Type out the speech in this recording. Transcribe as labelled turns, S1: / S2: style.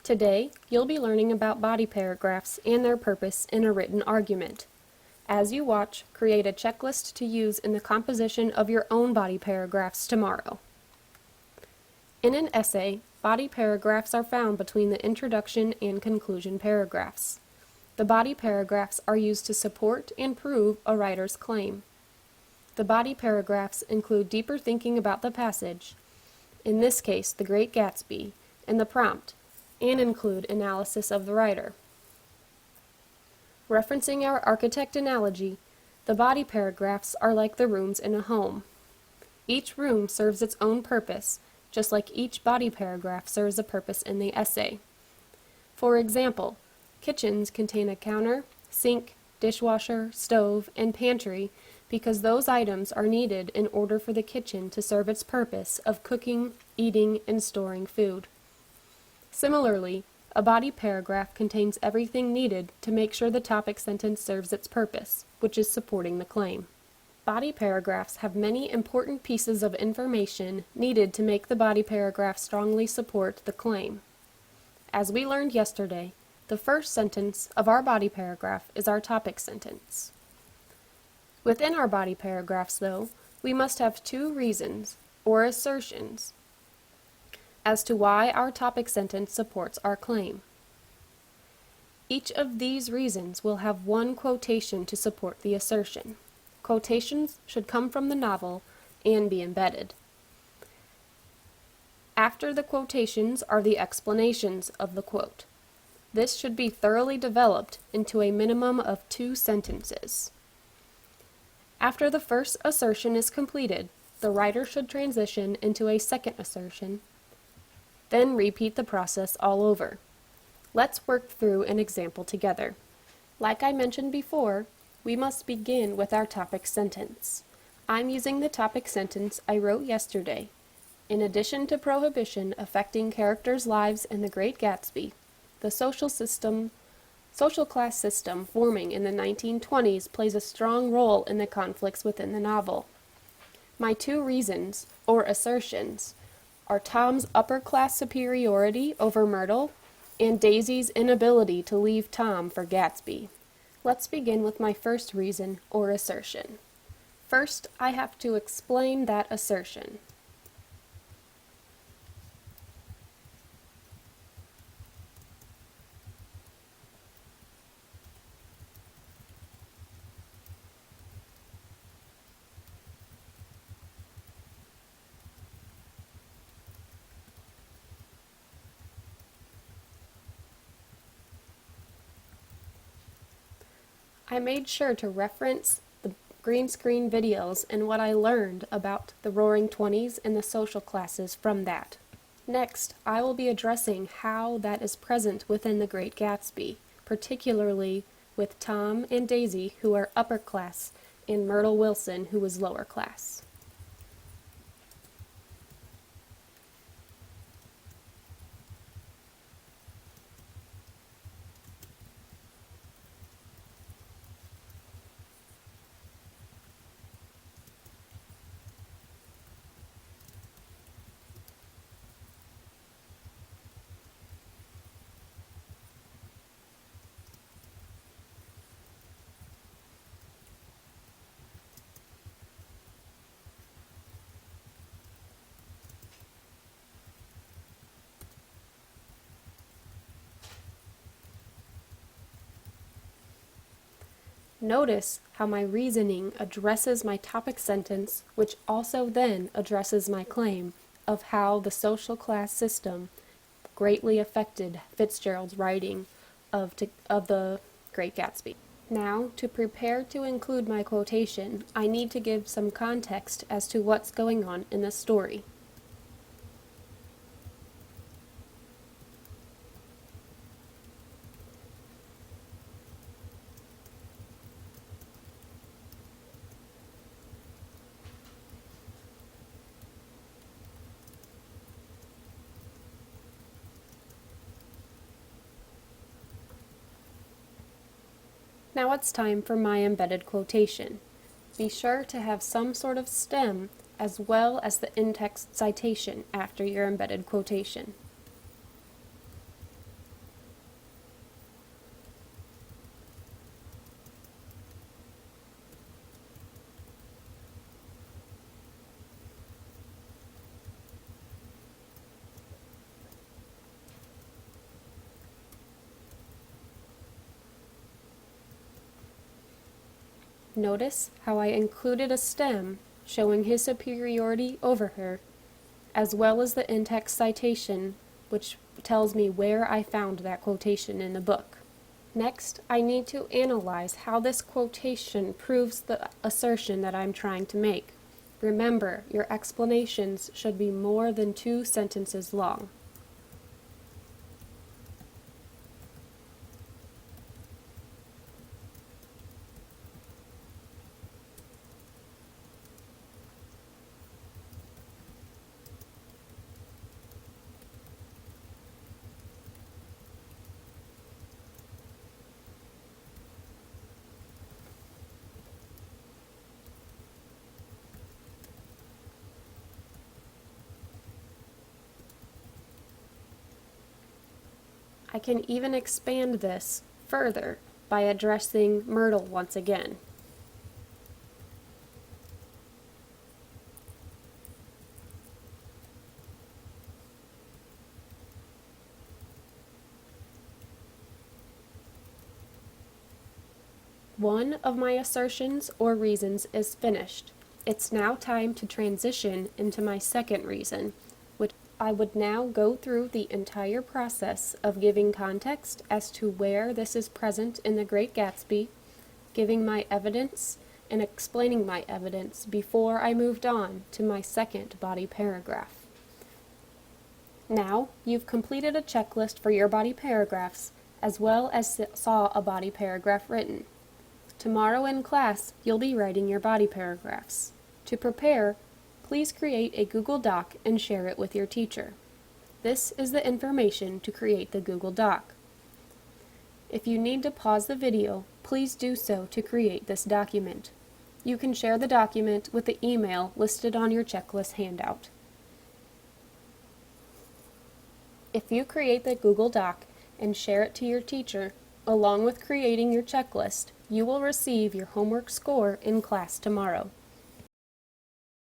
S1: Today, you'll be learning about body paragraphs and their purpose in a written argument. As you watch, create a checklist to use in the composition of your own body paragraphs tomorrow. In an essay, body paragraphs are found between the introduction and conclusion paragraphs. The body paragraphs are used to support and prove a writer's claim. The body paragraphs include deeper thinking about the passage, in this case, The Great Gatsby, and the prompt, and include analysis of the writer. Referencing our architect analogy, the body paragraphs are like the rooms in a home. Each room serves its own purpose, just like each body paragraph serves a purpose in the essay. For example, kitchens contain a counter, sink, dishwasher, stove, and pantry because those items are needed in order for the kitchen to serve its purpose of cooking, eating, and storing food. Similarly, a body paragraph contains everything needed to make sure the topic sentence serves its purpose, which is supporting the claim. Body paragraphs have many important pieces of information needed to make the body paragraph strongly support the claim. As we learned yesterday, the first sentence of our body paragraph is our topic sentence. Within our body paragraphs, though, we must have two reasons, or assertions, as to why our topic sentence supports our claim. Each of these reasons will have one quotation to support the assertion. Quotations should come from the novel and be embedded. After the quotations are the explanations of the quote. This should be thoroughly developed into a minimum of 2 sentences. After the first assertion is completed, the writer should transition into a second assertion, then repeat the process all over. Let's work through an example together. Like I mentioned before, we must begin with our topic sentence. I'm using the topic sentence I wrote yesterday. In addition to prohibition affecting characters' lives in The Great Gatsby, the social class system forming in the 1920s plays a strong role in the conflicts within the novel. My 2 reasons, or assertions, are Tom's upper-class superiority over Myrtle and Daisy's inability to leave Tom for Gatsby. Let's begin with my first reason, or assertion. First, I have to explain that assertion. I made sure to reference the green screen videos and what I learned about the Roaring Twenties and the social classes from that. Next, I will be addressing how that is present within The Great Gatsby, particularly with Tom and Daisy, who are upper class, and Myrtle Wilson, who is lower class. Notice how my reasoning addresses my topic sentence, which also then addresses my claim of how the social class system greatly affected Fitzgerald's writing of The Great Gatsby. Now, to prepare to include my quotation, I need to give some context as to what's going on in the story. Now it's time for my embedded quotation. Be sure to have some sort of stem as well as the in-text citation after your embedded quotation. Notice how I included a stem showing his superiority over her, as well as the in-text citation, which tells me where I found that quotation in the book. Next, I need to analyze how this quotation proves the assertion that I'm trying to make. Remember, your explanations should be more than 2 sentences long. I can even expand this further by addressing Myrtle once again. One of my assertions or reasons is finished. It's now time to transition into my second reason, which I would now go through the entire process of giving context as to where this is present in The Great Gatsby, giving my evidence, and explaining my evidence before I moved on to my second body paragraph. Now, you've completed a checklist for your body paragraphs, as well as saw a body paragraph written. Tomorrow in class, you'll be writing your body paragraphs. To prepare, please create a Google Doc and share it with your teacher. This is the information to create the Google Doc. If you need to pause the video, please do so to create this document. You can share the document with the email listed on your checklist handout. If you create the Google Doc and share it to your teacher, along with creating your checklist, you will receive your homework score in class tomorrow.